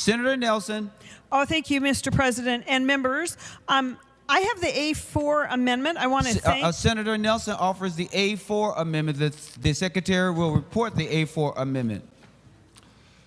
Senator Nelson. Oh, thank you, Mr. President and members. I have the A4 amendment. I want to thank... Senator Nelson offers the A4 amendment. The Secretary will report the A4 amendment.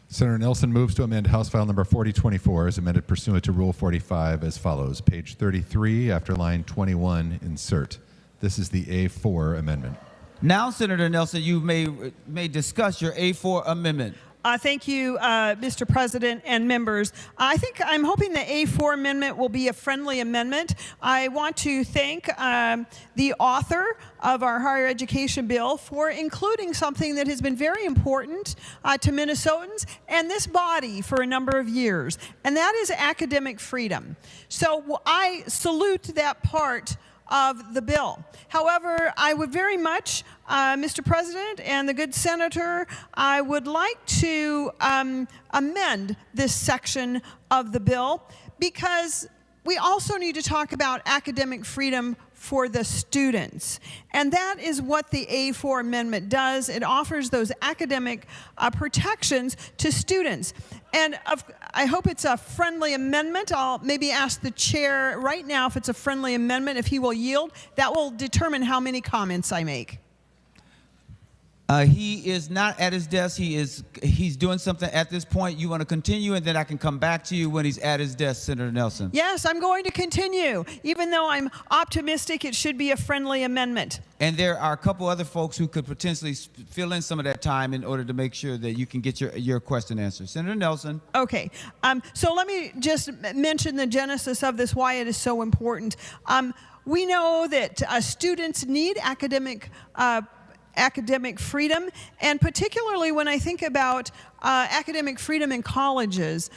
Senator Nelson moves to amend House File Number 4024 as amended pursuant to Rule 45 as follows. Page 33, after line 21, insert. This is the A4 amendment. Now, Senator Nelson, you may discuss your A4 amendment. Thank you, Mr. President and members. I'm hoping the A4 amendment will be a friendly amendment. I want to thank the author of our higher education bill for including something that has been very important to Minnesotans and this body for a number of years, and that is academic freedom. So I salute that part of the bill. However, I would very much, Mr. President and the good senator, I would like to amend this section of the bill because we also need to talk about academic freedom for the students. And that is what the A4 amendment does. It offers those academic protections to students. And I hope it's a friendly amendment. I'll maybe ask the chair right now if it's a friendly amendment, if he will yield. That will determine how many comments I make. He is not at his desk. He's doing something at this point. You want to continue, and then I can come back to you when he's at his desk, Senator Nelson. Yes, I'm going to continue. Even though I'm optimistic, it should be a friendly amendment. And there are a couple other folks who could potentially fill in some of that time in order to make sure that you can get your question answered. Senator Nelson. Okay. So let me just mention the genesis of this, why it is so important. We know that students need academic freedom, and particularly when I think about academic freedom in colleges,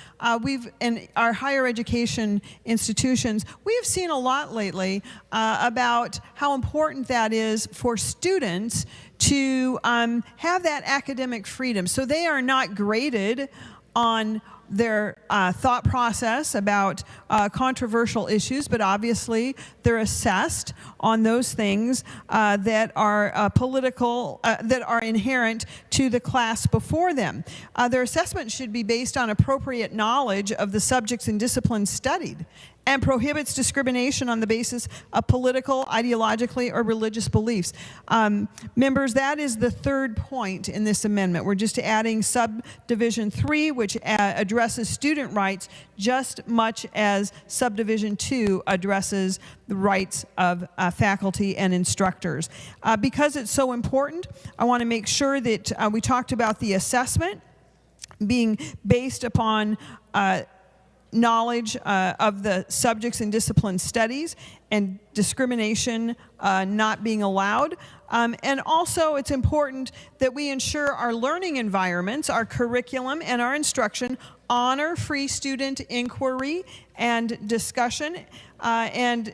in our higher education institutions, we have seen a lot lately about how important that is for students to have that academic freedom. So they are not graded on their thought process about controversial issues, but obviously they're assessed on those things that are political, that are inherent to the class before them. Their assessment should be based on appropriate knowledge of the subjects and disciplines studied, and prohibits discrimination on the basis of political, ideologically, or religious beliefs. Members, that is the third point in this amendment. We're just adding subdivision 3, which addresses student rights just much as subdivision 2 addresses the rights of faculty and instructors. Because it's so important, I want to make sure that we talked about the assessment being based upon knowledge of the subjects and discipline studies, and discrimination not being allowed. And also it's important that we ensure our learning environments, our curriculum, and our instruction honor free student inquiry and discussion. And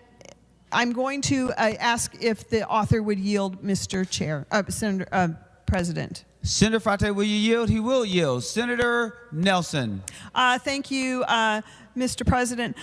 I'm going to ask if the author would yield, Mr. Chair, Senator President. Senator Fate, will you yield? He will yield. Senator Nelson. Thank you, Mr. President.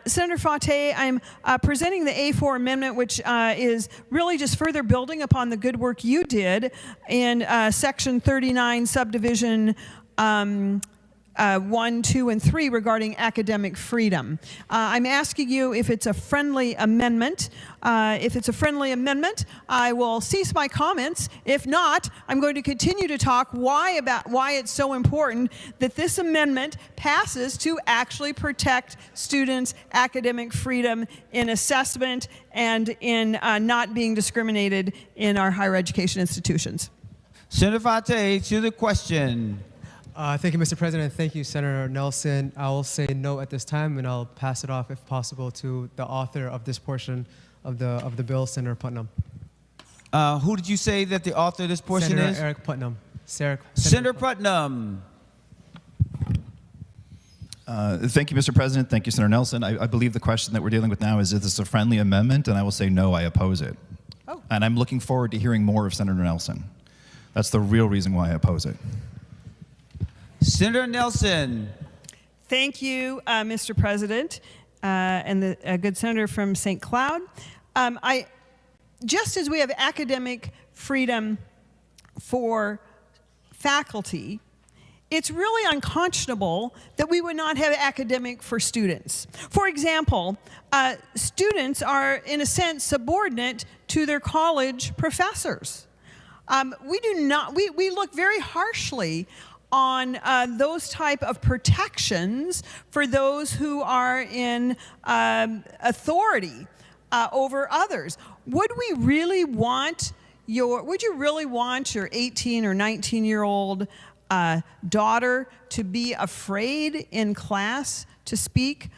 Senator Fate, I'm presenting the A4 amendment, which is really just further building upon the good work you did in Section 39, Subdivision 1, 2, and 3 regarding academic freedom. I'm asking you if it's a friendly amendment. If it's a friendly amendment, I will cease my comments. If not, I'm going to continue to talk why it's so important that this amendment passes to actually protect students' academic freedom in assessment and in not being discriminated in our higher education institutions. Senator Fate, to the question. Thank you, Mr. President. Thank you, Senator Nelson. I will say no at this time, and I'll pass it off, if possible, to the author of this portion of the bill, Senator Putnam. Who did you say that the author of this portion Senator is? Eric Putnam. Senator Putnam. Thank you, Mr. President. Thank you, Senator Nelson. I believe the question that we're dealing with now is this a friendly amendment, and I will say no, I oppose it. Oh. And I'm looking forward to hearing more of Senator Nelson. That's the real reason why I oppose it. Senator Nelson. Thank you, Mr. President, and the good senator from St. Cloud. Just as we have academic freedom for faculty, it's really unconscionable that we would not have academic for students. For example, students are, in a sense, subordinate to their college professors. We look very harshly on those type of protections for those who are in authority over others. Would you really want your 18 or 19-year-old daughter to be afraid in class to speak?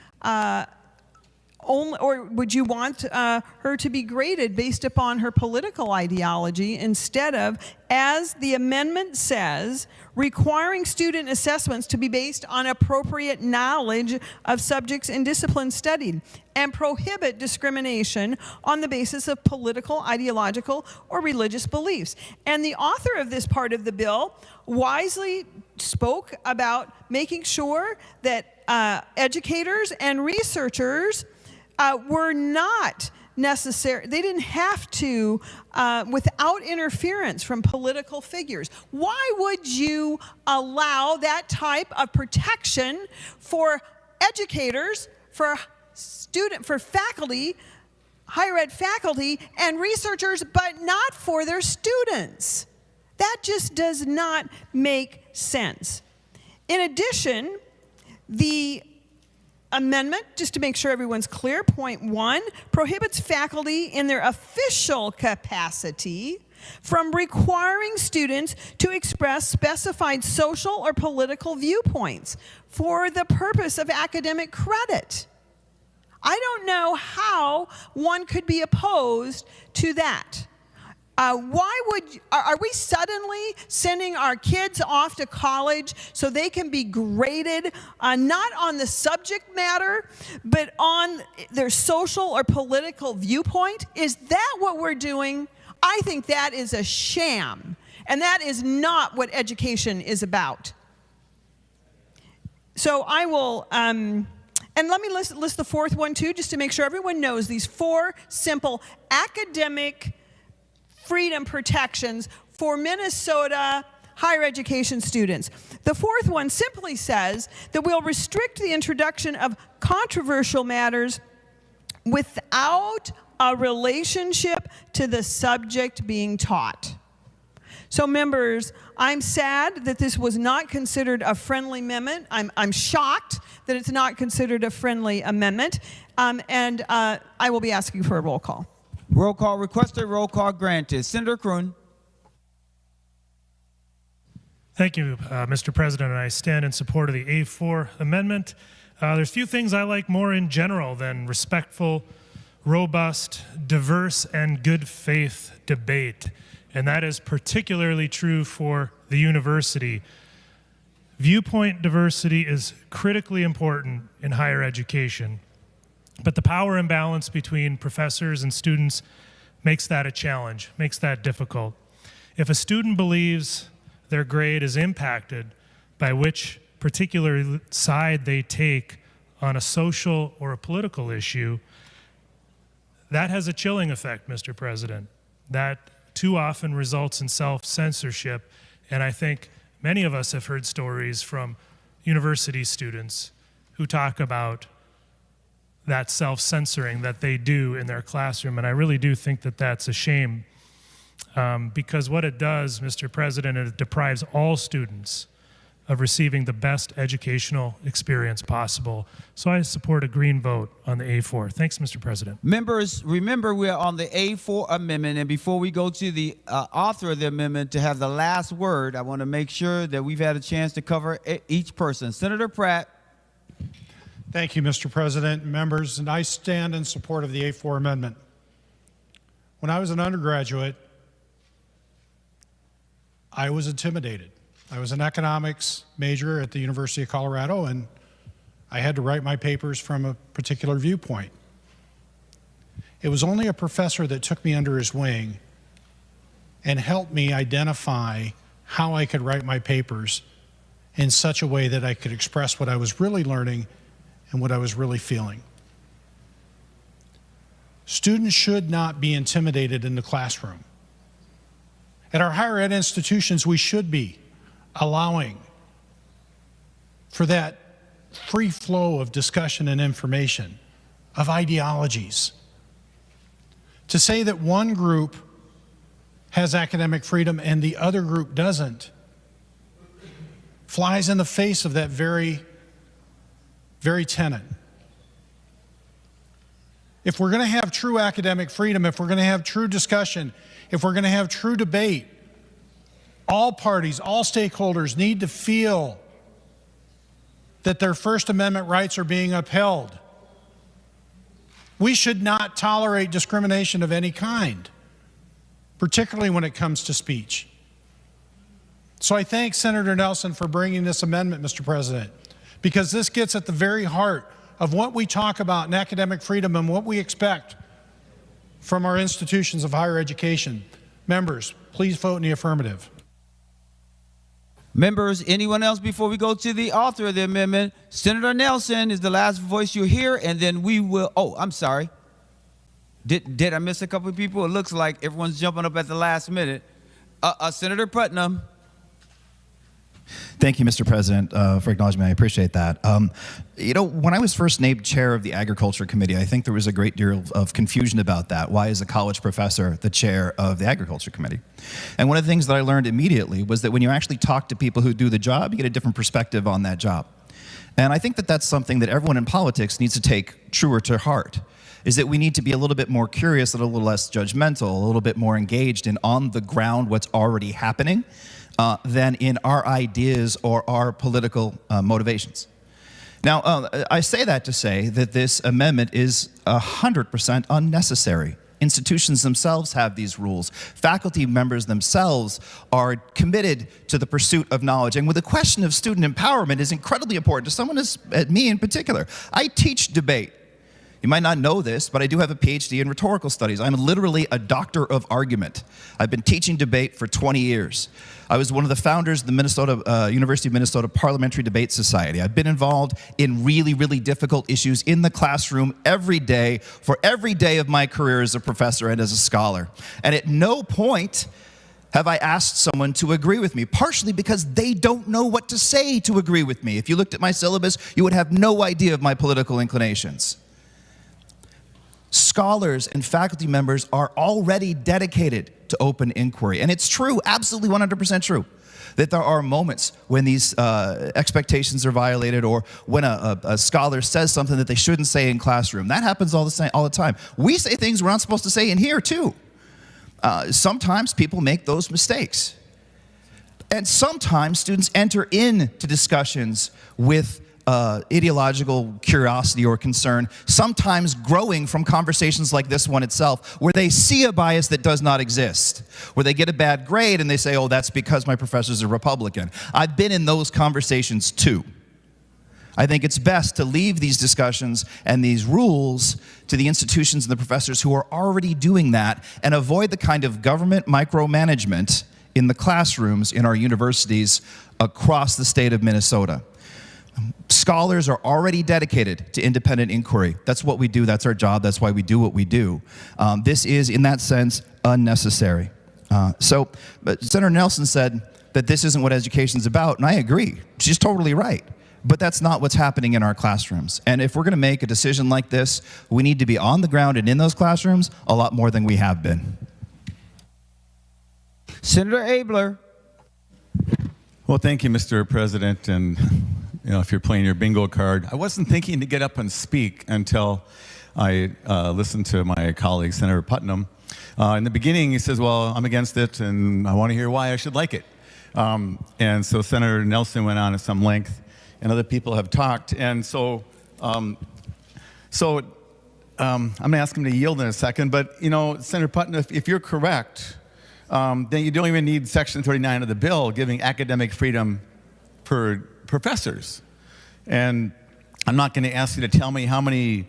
Or would you want her to be graded based upon her political ideology instead of, as the amendment says, requiring student assessments to be based on appropriate knowledge of subjects and disciplines studied, and prohibit discrimination on the basis of political, ideological, or religious beliefs? And the author of this part of the bill wisely spoke about making sure that educators and researchers were not necessary. They didn't have to, without interference from political figures. Why would you allow that type of protection for educators, for faculty, higher ed faculty, and researchers, but not for their students? That just does not make sense. In addition, the amendment, just to make sure everyone's clear, point 1, prohibits faculty in their official capacity from requiring students to express specified social or political viewpoints for the purpose of academic credit. I don't know how one could be opposed to that. Are we suddenly sending our kids off to college so they can be graded not on the subject matter, but on their social or political viewpoint? Is that what we're doing? I think that is a sham, and that is not what education is about. So I will, and let me list the fourth one too, just to make sure everyone knows these 4 simple academic freedom protections for Minnesota higher education students. The fourth one simply says that we'll restrict the introduction of controversial matters without a relationship to the subject being taught. So members, I'm sad that this was not considered a friendly amendment. I'm shocked that it's not considered a friendly amendment. And I will be asking for a roll call. Roll call requested, roll call granted. Senator Kroon. Thank you, Mr. President. I stand in support of the A4 amendment. There's few things I like more in general than respectful, robust, diverse, and good faith debate. And that is particularly true for the university. Viewpoint diversity is critically important in higher education. But the power imbalance between professors and students makes that a challenge, makes that difficult. If a student believes their grade is impacted by which particular side they take on a social or a political issue, that has a chilling effect, Mr. President. That too often results in self-censorship, and I think many of us have heard stories from university students who talk about that self-censoring that they do in their classroom, and I really do think that that's a shame, because what it does, Mr. President, it deprives all students of receiving the best educational experience possible. So I support a green vote on the A4. Thanks, Mr. President. Members, remember we're on the A4 amendment, and before we go to the author of the amendment to have the last word, I want to make sure that we've had a chance to cover each person. Senator Pratt. Thank you, Mr. President, members, and I stand in support of the A4 amendment. When I was an undergraduate, I was intimidated. I was an economics major at the University of Colorado, and I had to write my papers from a particular viewpoint. It was only a professor that took me under his wing and helped me identify how I could write my papers in such a way that I could express what I was really learning and what I was really feeling. Students should not be intimidated in the classroom. At our higher ed institutions, we should be allowing for that free flow of discussion and information, of ideologies. To say that one group has academic freedom and the other group doesn't flies in the face of that very tenet. If we're going to have true academic freedom, if we're going to have true discussion, if we're going to have true debate, all parties, all stakeholders need to feel that their First Amendment rights are being upheld. We should not tolerate discrimination of any kind, particularly when it comes to speech. So I thank Senator Nelson for bringing this amendment, Mr. President, because this gets at the very heart of what we talk about in academic freedom and what we expect from our institutions of higher education. Members, please vote in the affirmative. Members, anyone else before we go to the author of the amendment? Senator Nelson is the last voice you'll hear, and then we will, oh, I'm sorry. Did I miss a couple of people? It looks like everyone's jumping up at the last minute. Senator Putnam. Thank you, Mr. President, for acknowledging me. I appreciate that. You know, when I was first named chair of the Agriculture Committee, I think there was a great deal of confusion about that. Why is a college professor the chair of the Agriculture Committee? And one of the things that I learned immediately was that when you actually talk to people who do the job, you get a different perspective on that job. And I think that that's something that everyone in politics needs to take truer to heart, is that we need to be a little bit more curious and a little less judgmental, a little bit more engaged in on the ground what's already happening, than in our ideas or our political motivations. Now, I say that to say that this amendment is 100% unnecessary. Institutions themselves have these rules. Faculty members themselves are committed to the pursuit of knowledge. And with the question of student empowerment is incredibly important to someone as me in particular. I teach debate. You might not know this, but I do have a PhD in rhetorical studies. I'm literally a doctor of argument. I've been teaching debate for 20 years. I was one of the founders of the University of Minnesota Parliamentary Debate Society. I've been involved in really, really difficult issues in the classroom every day for every day of my career as a professor and as a scholar. And at no point have I asked someone to agree with me, partially because they don't know what to say to agree with me. If you looked at my syllabus, you would have no idea of my political inclinations. Scholars and faculty members are already dedicated to open inquiry. And it's true, absolutely 100% true, that there are moments when these expectations are violated or when a scholar says something that they shouldn't say in classroom. That happens all the time. We say things we're not supposed to say in here too. Sometimes people make those mistakes. And sometimes students enter into discussions with ideological curiosity or concern, sometimes growing from conversations like this one itself, where they see a bias that does not exist, where they get a bad grade and they say, oh, that's because my professor's a Republican. I've been in those conversations too. I think it's best to leave these discussions and these rules to the institutions and the professors who are already doing that, and avoid the kind of government micromanagement in the classrooms in our universities across the state of Minnesota. Scholars are already dedicated to independent inquiry. That's what we do. That's our job. That's why we do what we do. This is, in that sense, unnecessary. But Senator Nelson said that this isn't what education's about, and I agree. She's totally right. But that's not what's happening in our classrooms. And if we're going to make a decision like this, we need to be on the ground and in those classrooms a lot more than we have been. Senator Abler. Well, thank you, Mr. President. And you know, if you're playing your bingo card, I wasn't thinking to get up and speak until I listened to my colleague, Senator Putnam. In the beginning, he says, well, I'm against it, and I want to hear why I should like it. And so Senator Nelson went on at some length, and other people have talked. And so, I'm going to ask him to yield in a second. But, you know, Senator Putnam, if you're correct, then you don't even need Section 39 of the bill giving academic freedom for professors. And I'm not going to ask you to tell me how many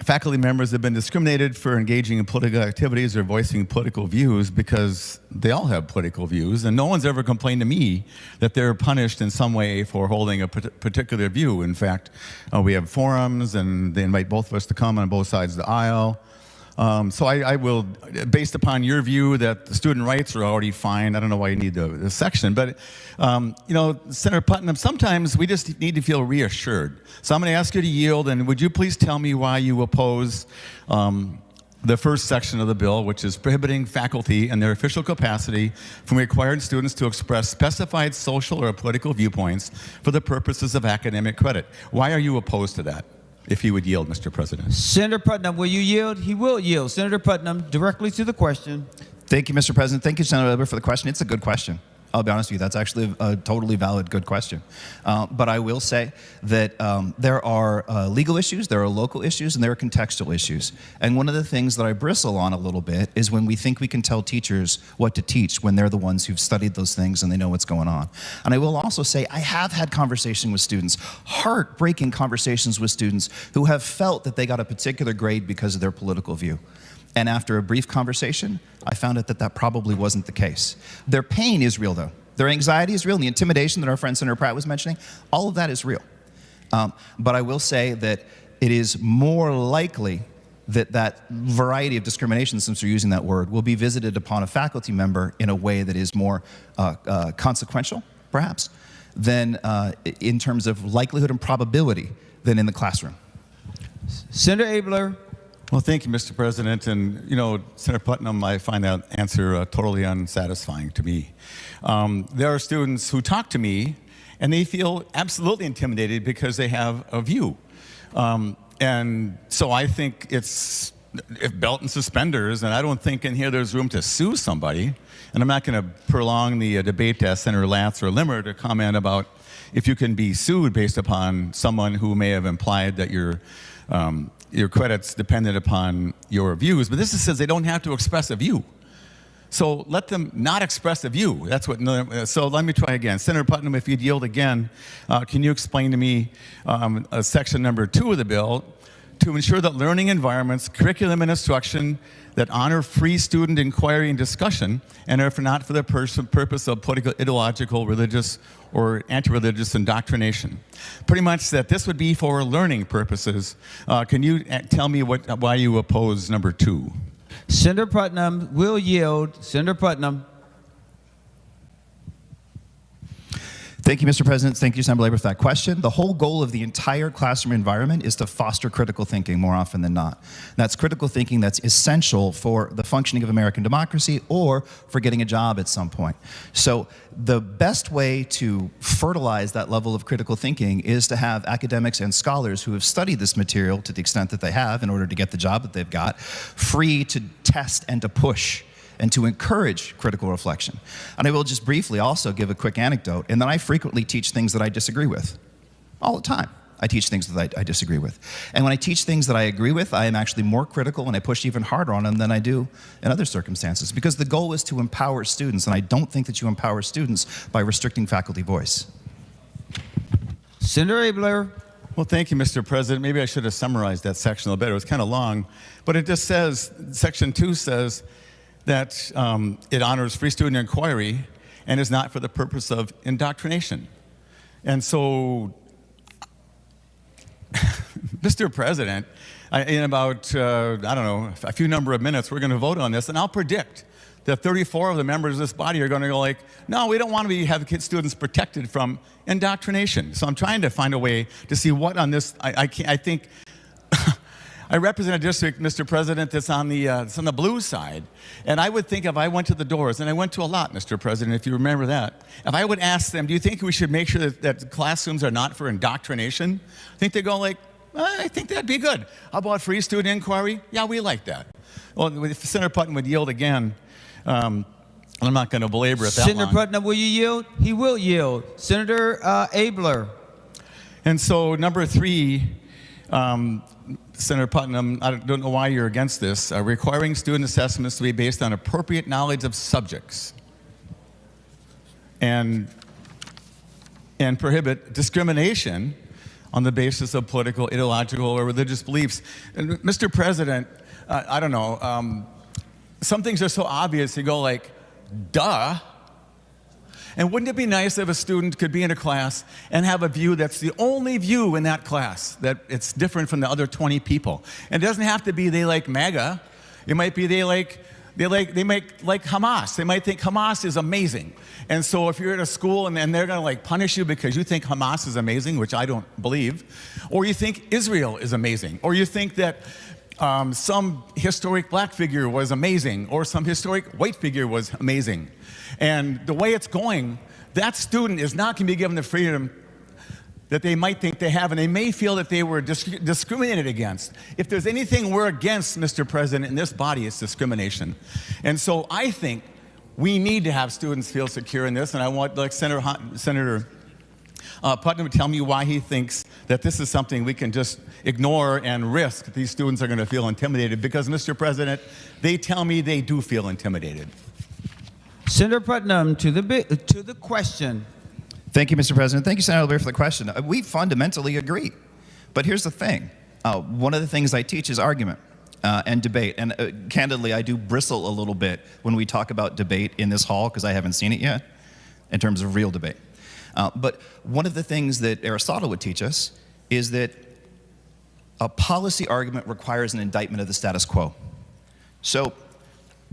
faculty members have been discriminated for engaging in political activities or voicing political views, because they all have political views, and no one's ever complained to me that they're punished in some way for holding a particular view. In fact, we have forums, and they invite both of us to come on both sides of the aisle. So I will, based upon your view that the student rights are already fine, I don't know why you need the section, but Senator Putnam, sometimes we just need to feel reassured. So I'm going to ask you to yield, and would you please tell me why you oppose the first section of the bill, which is prohibiting faculty in their official capacity from requiring students to express specified social or political viewpoints for the purposes of academic credit. Why are you opposed to that? If you would yield, Mr. President. Senator Putnam, will you yield? He will yield. Senator Putnam, directly to the question. Thank you, Mr. President. Thank you, Senator Weber, for the question. It's a good question. I'll be honest with you, that's actually a totally valid, good question. But I will say that there are legal issues, there are local issues, and there are contextual issues. And one of the things that I bristle on a little bit is when we think we can tell teachers what to teach when they're the ones who've studied those things and they know what's going on. And I will also say I have had conversations with students, heartbreaking conversations with students who have felt that they got a particular grade because of their political view. And after a brief conversation, I found out that that probably wasn't the case. Their pain is real, though. Their anxiety is real, and the intimidation that our friend Senator Pratt was mentioning, all of that is real. But I will say that it is more likely that that variety of discrimination, since we're using that word, will be visited upon a faculty member in a way that is more consequential, perhaps, than in terms of likelihood and probability than in the classroom. Senator Abler. Well, thank you, Mr. President. And, Senator Putnam, I find that answer totally unsatisfying to me. There are students who talk to me, and they feel absolutely intimidated because they have a view. And so I think it's belt and suspenders, and I don't think in here there's room to sue somebody. And I'm not going to prolong the debate to Senator Latz or Limmer to comment about if you can be sued based upon someone who may have implied that your credit's dependent upon your views, but this says they don't have to express a view. So let them not express a view. That's what. So let me try again. Senator Putnam, if you'd yield again, can you explain to me section number 2 of the bill to ensure that learning environments, curriculum and instruction that honor free student inquiry and discussion and are not for the purpose of political, ideological, religious, or anti-religious indoctrination. Pretty much that this would be for learning purposes. Can you tell me why you oppose number 2? Senator Putnam will yield. Senator Putnam. Thank you, Mr. President. Thank you, Senator Labor, for that question. The whole goal of the entire classroom environment is to foster critical thinking more often than not. That's critical thinking that's essential for the functioning of American democracy or for getting a job at some point. So the best way to fertilize that level of critical thinking is to have academics and scholars who have studied this material to the extent that they have in order to get the job that they've got, free to test and to push and to encourage critical reflection. And I will just briefly also give a quick anecdote, in that I frequently teach things that I disagree with. All the time, I teach things that I disagree with. And when I teach things that I agree with, I am actually more critical and I push even harder on them than I do in other circumstances, because the goal is to empower students, and I don't think that you empower students by restricting faculty voice. Senator Abler. Well, thank you, Mr. President. Maybe I should have summarized that section a little better. It was kind of long, but it just says, section 2 says, that it honors free student inquiry and is not for the purpose of indoctrination. And so, Mr. President, in about, I don't know, a few number of minutes, we're going to vote on this, and I'll predict that 34 of the members of this body are going to go like, no, we don't want to have students protected from indoctrination. So I'm trying to find a way to see what on this, I think, I represent a district, Mr. President, that's on the blue side. And I would think if I went to the doors, and I went to a lot, Mr. President, if you remember that, if I would ask them, do you think we should make sure that classrooms are not for indoctrination? I think they go like, I think that'd be good. How about free student inquiry? Yeah, we like that. Well, if Senator Putnam would yield again, I'm not going to belabor it that Senator long. Putnam, will you yield? He will yield. Senator Abler. And so number 3, Senator Putnam, I don't know why you're against this, requiring student assessments to be based on appropriate knowledge of subjects and prohibit discrimination on the basis of political, ideological, or religious beliefs. And Mr. President, I don't know, some things are so obvious, you go like, duh. And wouldn't it be nice if a student could be in a class and have a view that's the only view in that class, that it's different from the other 20 people? And it doesn't have to be they like MAGA, It might be they might like Hamas. They might think Hamas is amazing. And so if you're at a school and they're going to like punish you because you think Hamas is amazing, which I don't believe, or you think Israel is amazing, or you think that some historic black figure was amazing, or some historic white figure was amazing. And the way it's going, that student is not going to be given the freedom that they might think they have, and they may feel that they were discriminated against. If there's anything we're against, Mr. President, in this body, it's discrimination. And so I think we need to have students feel secure in this, and I want Senator Putnam to tell me why he thinks that this is something we can just ignore and risk these students are going to feel intimidated, because, Mr. President, they tell me they do feel intimidated. Senator Putnam, to the question. Thank you, Mr. President. Thank you, Senator Albert, for the question. We fundamentally agree. But here's the thing. One of the things I teach is argument and debate. And candidly, I do bristle a little bit when we talk about debate in this hall, because I haven't seen it yet in terms of real debate. But one of the things that Aristotle would teach us is that a policy argument requires an indictment of the status quo. So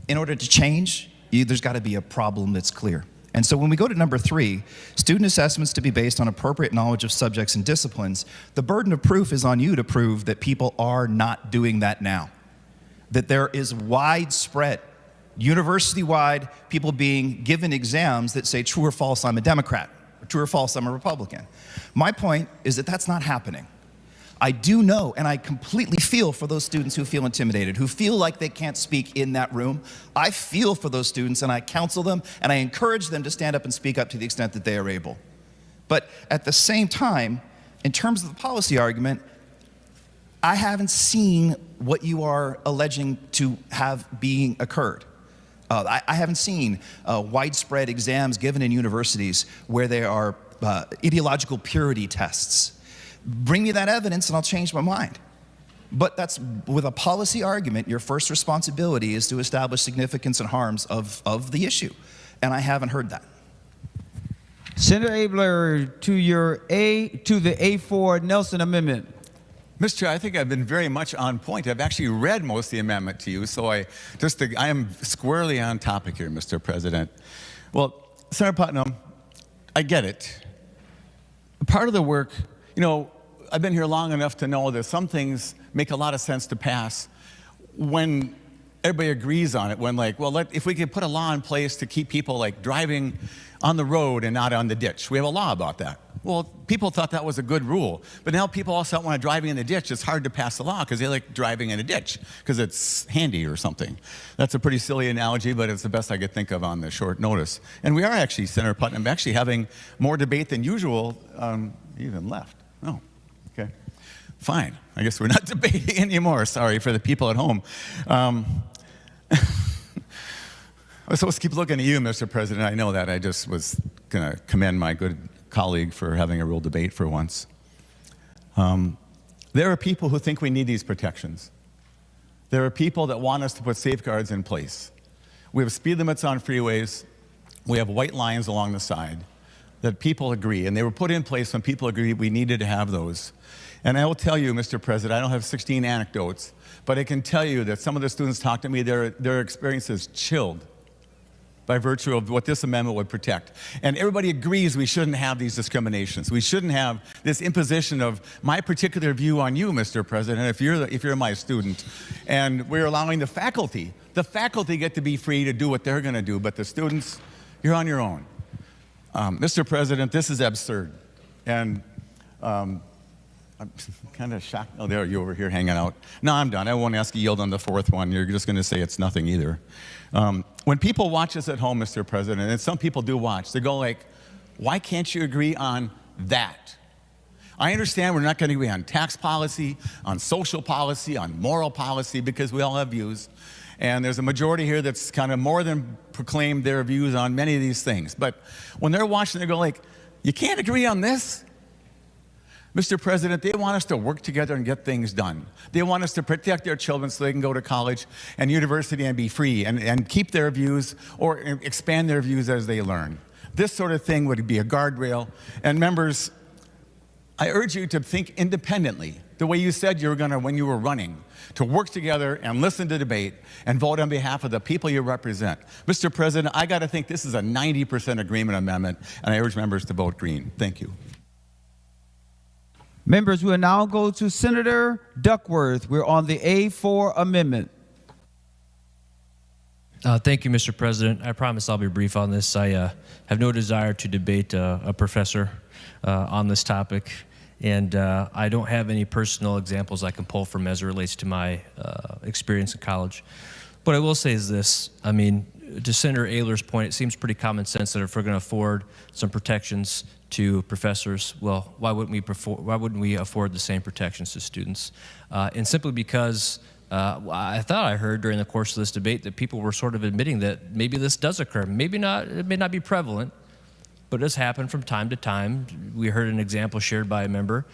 in order to change, there's got to be a problem that's clear. And so when we go to number 3, student assessments to be based on appropriate knowledge of subjects and disciplines, the burden of proof is on you to prove that people are not doing that now. That there is widespread, university-wide, people being given exams that say true or false, I'm a Democrat, or true or false, I'm a Republican. My point is that that's not happening. I do know, and I completely feel for those students who feel intimidated, who feel like they can't speak in that room. I feel for those students, and I counsel them, and I encourage them to stand up and speak up to the extent that they are able. But at the same time, in terms of the policy argument, I haven't seen what you are alleging to have being occurred. I haven't seen widespread exams given in universities where there are ideological purity tests. Bring me that evidence and I'll change my mind. But that's, with a policy argument, your first responsibility is to establish significance and harms of the issue. And I haven't heard that. Senator Abler, to the A4 Nelson Amendment. Mr. Chair, I think I've been very much on point. I've actually read most of the amendment to you, so I am squarely on topic here, Mr. President. Well, Senator Putnam, I get it. Part of the work, I've been here long enough to know that some things make a lot of sense to pass when everybody agrees on it. When if we could put a law in place to keep people driving on the road and not on the ditch. We have a law about that. Well, people thought that was a good rule, but now people also want to drive in the ditch. It's hard to pass the law because they like driving in a ditch because it's handy or something. That's a pretty silly analogy, but it's the best I could think of on the short notice. And we are actually, Senator Putnam, actually having more debate than usual. Even left. Oh, okay. Fine. I guess we're not debating anymore. Sorry for the people at home. I was supposed to keep looking at you, Mr. President. I know that. I just was going to commend my good colleague for having a real debate for once. There are people who think we need these protections. There are people that want us to put safeguards in place. We have speed limits on freeways. We have white lines along the side that people agree, and they were put in place when people agreed we needed to have those. And I will tell you, Mr. President, I don't have 16 anecdotes, but I can tell you that some of the students talk to me, their experiences chilled by virtue of what this amendment would protect. And everybody agrees we shouldn't have these discriminations. We shouldn't have this imposition of my particular view on you, Mr. President, if you're my student. And we're allowing the faculty get to be free to do what they're going to do, but the students, you're on your own. Mr. President, this is absurd. And I'm kind of shocked. Oh, there, you over here hanging out. No, I'm done. I won't ask you to yield on the fourth one. You're just going to say it's nothing either. When people watch us at home, Mr. President, and some people do watch, they go like, why can't you agree on that? I understand we're not going to agree on tax policy, on social policy, on moral policy, because we all have views. And there's a majority here that's kind of more than proclaimed their views on many of these things. But when they're watching, they go like, you can't agree on this? Mr. President, they want us to work together and get things done. They want us to protect their children so they can go to college and university and be free and keep their views or expand their views as they learn. This sort of thing would be a guardrail. And members, I urge you to think independently, the way you said you were going to when you were running, to work together and listen to debate and vote on behalf of the people you represent. Mr. President, I got to think this is a 90% agreement amendment, and I urge members to vote green. Thank you. Members, we will now go to Senator Duckworth. We're on the A4 amendment. Thank you, Mr. President. I promise I'll be brief on this. I have no desire to debate a professor on this topic, and I don't have any personal examples I can pull from as it relates to my experience in college. What I will say is this. I mean, to Senator Ayler's point, it seems pretty common sense that if we're going to afford some protections to professors, well, why wouldn't we afford the same protections to students? And simply because I thought I heard during the course of this debate that people were sort of admitting that maybe this does occur. Maybe not, it may not be prevalent, but it does happen from time to time. We heard an example shared by a member.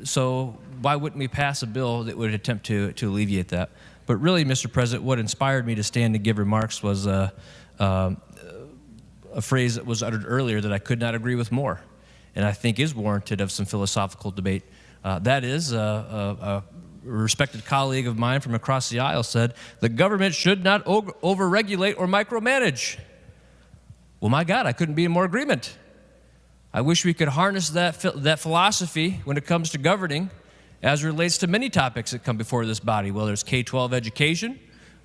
So why wouldn't we pass a bill that would attempt to alleviate that? But really, Mr. President, what inspired me to stand and give remarks was a phrase that was uttered earlier that I could not agree with more, and I think is warranted of some philosophical debate. That is, a respected colleague of mine from across the aisle said, the government should not overregulate or micromanage. Well, my God, I couldn't be in more agreement. I wish we could harness that philosophy when it comes to governing as it relates to many topics that come before this body, whether it's K-12 education,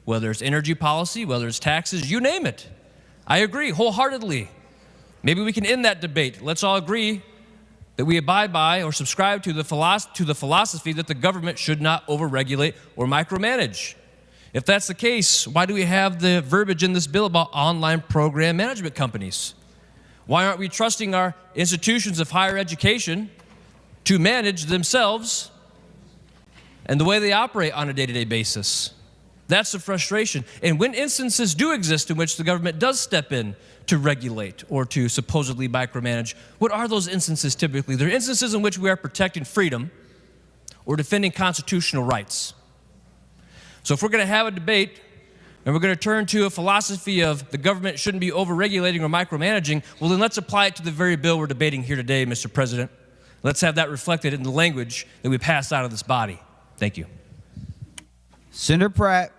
whether it's energy policy, whether it's taxes, you name it. I agree wholeheartedly. Maybe we can end that debate. Let's all agree that we abide by or subscribe to the philosophy that the government should not overregulate or micromanage. If that's the case, why do we have the verbiage in this bill about online program management companies? Why aren't we trusting our institutions of higher education to manage themselves and the way they operate on a day-to-day basis? That's the frustration. And when instances do exist in which the government does step in to regulate or to supposedly micromanage, what are those instances typically? They're instances in which we are protecting freedom or defending constitutional rights. So if we're going to have a debate and we're going to turn to a philosophy of the government shouldn't be overregulating or micromanaging, well, then let's apply it to the very bill we're debating here today, Mr. President. Let's have that reflected in the language that we pass out of this body. Thank you. Senator Pratt.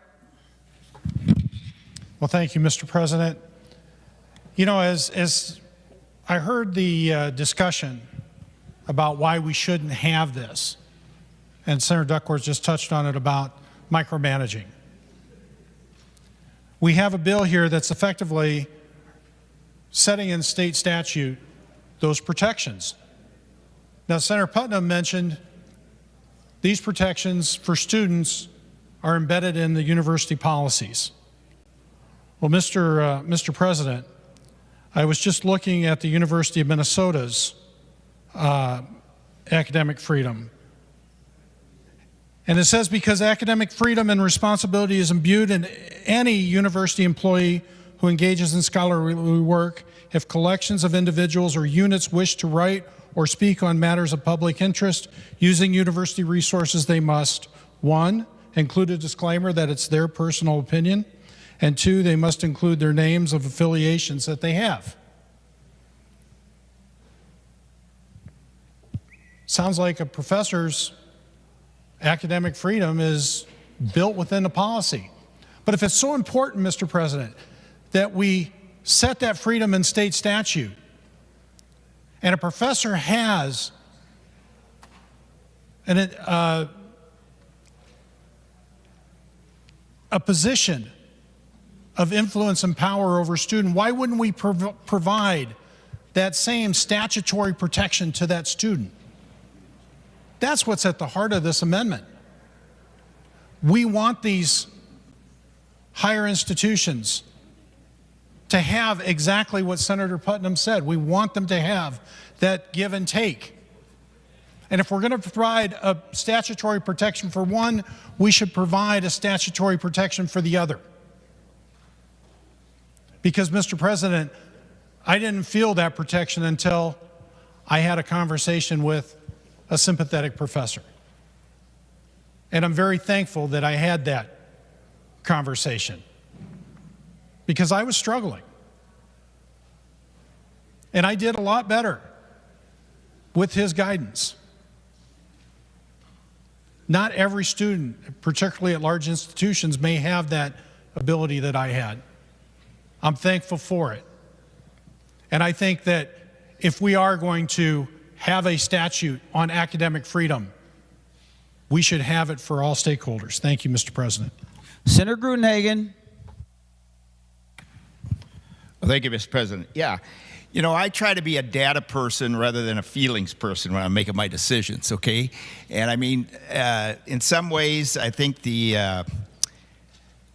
Well, thank you, Mr. President. You know, as I heard the discussion about why we shouldn't have this, and Senator Duckworth just touched on it about micromanaging. We have a bill here that's effectively setting in state statute those protections. Now, Senator Putnam mentioned these protections for students are embedded in the university policies. Well, Mr. President, I was just looking at the University of Minnesota's academic freedom. And it says, because academic freedom and responsibility is imbued in any university employee who engages in scholarly work, if collections of individuals or units wish to write or speak on matters of public interest using university resources, they must, 1, include a disclaimer that it's their personal opinion, and 2, they must include their names of affiliations that they have. Sounds like a professor's academic freedom is built within the policy. But if it's so important, Mr. President, that we set that freedom in state statute, and a professor has a position of influence and power over a student, why wouldn't we provide that same statutory protection to that student? That's what's at the heart of this amendment. We want these higher institutions to have exactly what Senator Putnam said. We want them to have that give and take. And if we're going to provide a statutory protection for one, we should provide a statutory protection for the other. Because, Mr. President, I didn't feel that protection until I had a conversation with a sympathetic professor. And I'm very thankful that I had that conversation, because I was struggling. And I did a lot better with his guidance. Not every student, particularly at large institutions, may have that ability that I had. I'm thankful for it. And I think that if we are going to have a statute on academic freedom, we should have it for all stakeholders. Thank you, Mr. President. Senator Gruenhagen. Well, thank you, Mr. President. Yeah, you know, I try to be a data person rather than a feelings person when I'm making my decisions, okay? And I mean, in some ways, I think the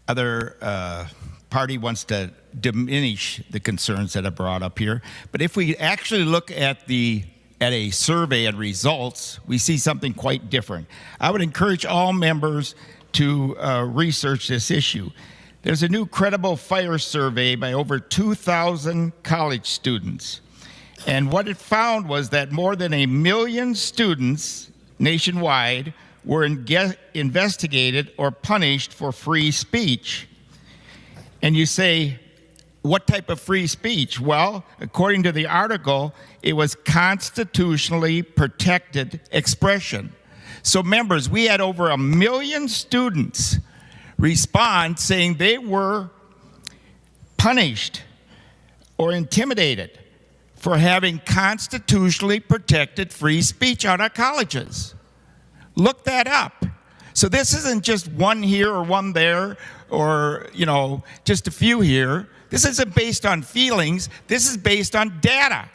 other party wants to diminish the concerns that are brought up here. But if we actually look at a survey and results, we see something quite different. I would encourage all members to research this issue. There's a new Credible Fire survey by over 2,000 college students. And what it found was that more than 1 million students nationwide were investigated or punished for free speech. And you say, what type of free speech? Well, according to the article, it was constitutionally protected expression. So members, we had over 1 million students respond saying they were punished or intimidated for having constitutionally protected free speech on our colleges. Look that up. So this isn't just one here or one there or, you know, just a few here. This isn't based on feelings. This is based on data.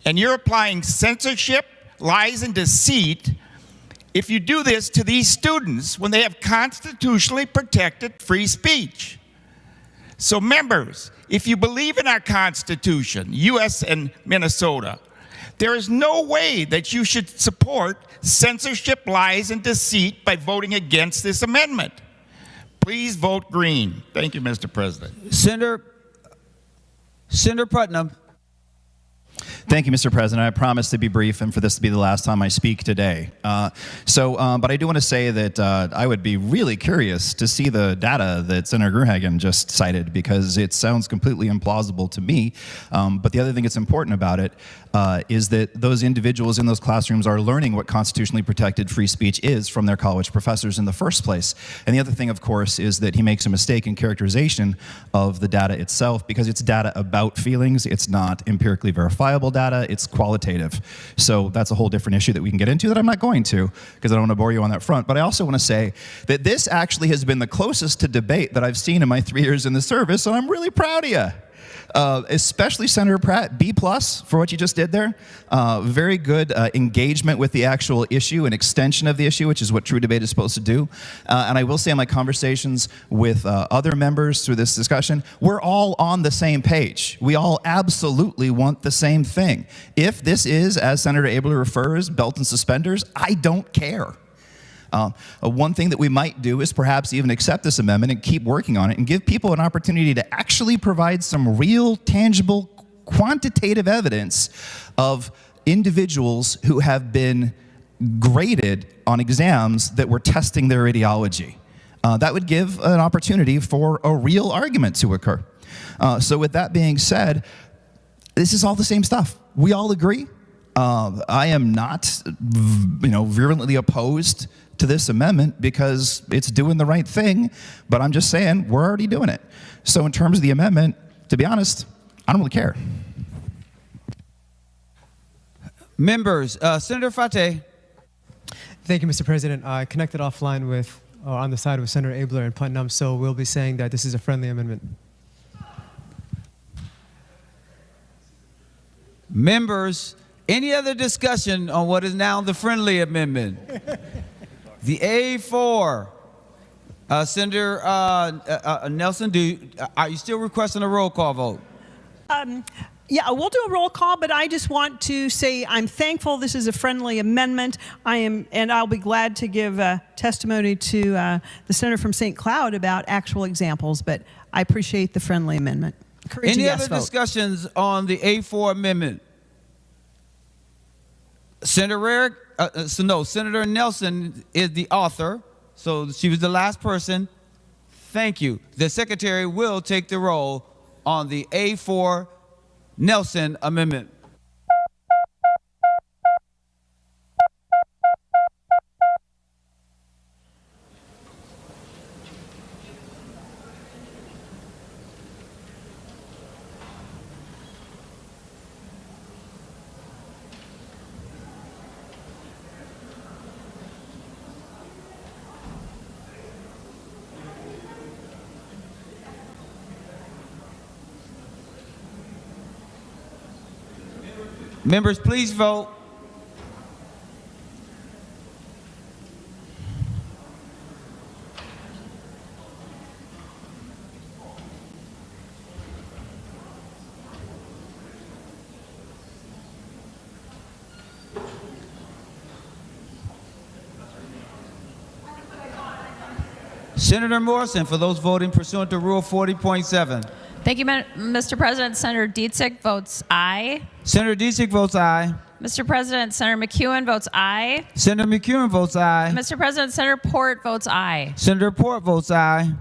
And you're applying censorship, lies, and deceit if you do this to these students when they have constitutionally protected free speech. So members, if you believe in our Constitution, U.S. and Minnesota, there is no way that you should support censorship, lies, and deceit by voting against this amendment. Please vote green. Thank you, Mr. President. Senator Putnam. Thank you, Mr. President. I promise to be brief and for this to be the last time I speak today. But I do want to say that I would be really curious to see the data that Senator Gruenhagen just cited because it sounds completely implausible to me. But the other thing that's important about it is that those individuals in those classrooms are learning what constitutionally protected free speech is from their college professors in the first place. And the other thing, of course, is that he makes a mistake in characterization of the data itself because it's data about feelings. It's not empirically verifiable data. It's qualitative. So that's a whole different issue that we can get into that I'm not going to because I don't want to bore you on that front. But I also want to say that this actually has been the closest to debate that I've seen in my 3 years in the service, and I'm really proud of you. Especially Senator Pratt, B+ for what you just did there. Very good engagement with the actual issue and extension of the issue, which is what true debate is supposed to do. And I will say in my conversations with other members through this discussion, we're all on the same page. We all absolutely want the same thing. If this is, as Senator Abler refers, belt and suspenders, I don't care. One thing that we might do is perhaps even accept this amendment and keep working on it and give people an opportunity to actually provide some real, tangible, quantitative evidence of individuals who have been graded on exams that were testing their ideology. That would give an opportunity for a real argument to occur. So with that being said, this is all the same stuff. We all agree. I am not, virulently opposed to this amendment because it's doing the right thing, but I'm just saying we're already doing it. So in terms of the amendment, to be honest, I don't really care. Members, Senator Fateh. Thank you, Mr. President. I connected offline with, or on the side with Senator Abler and Putnam, so we'll be saying that this is a friendly amendment. Members, any other discussion on what is now the friendly amendment? The A4. Senator Nelson, are you still requesting a roll call vote? Yeah, we'll do a roll call, but I just want to say I'm thankful this is a friendly amendment. And I'll be glad to give testimony to the senator from St. Cloud about actual examples, but I appreciate the friendly amendment. Any other discussions on the A4 amendment? Senator Senator Nelson is the author, so she was the last person. Thank you. The secretary will take the roll on the A4 Nelson amendment. Members, please vote. Senator Morrison, for those voting pursuant to Rule 40.7. Thank you, Mr. President. Senator Dietzig votes aye. Senator Dietzig votes aye. Mr. President, Senator McEwen votes aye. Senator McEwen votes aye. Mr. President, Senator Port votes aye. Senator Port votes aye.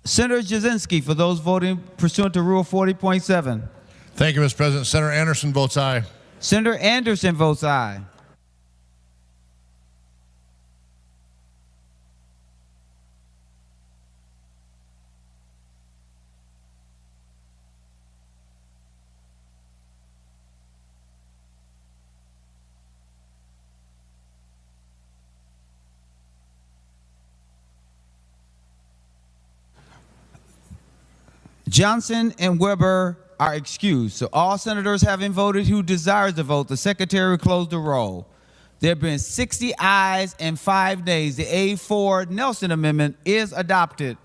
Senator Jasinski, for those voting pursuant to Rule 40.7. Thank you, Mr. President. Senator Anderson votes aye. Senator Anderson votes aye. Johnson and Weber are excused. So all senators having voted who desires to vote, the secretary will close the roll. There have been 60 ayes and 5 nays. The A4 Nelson Amendment is adopted.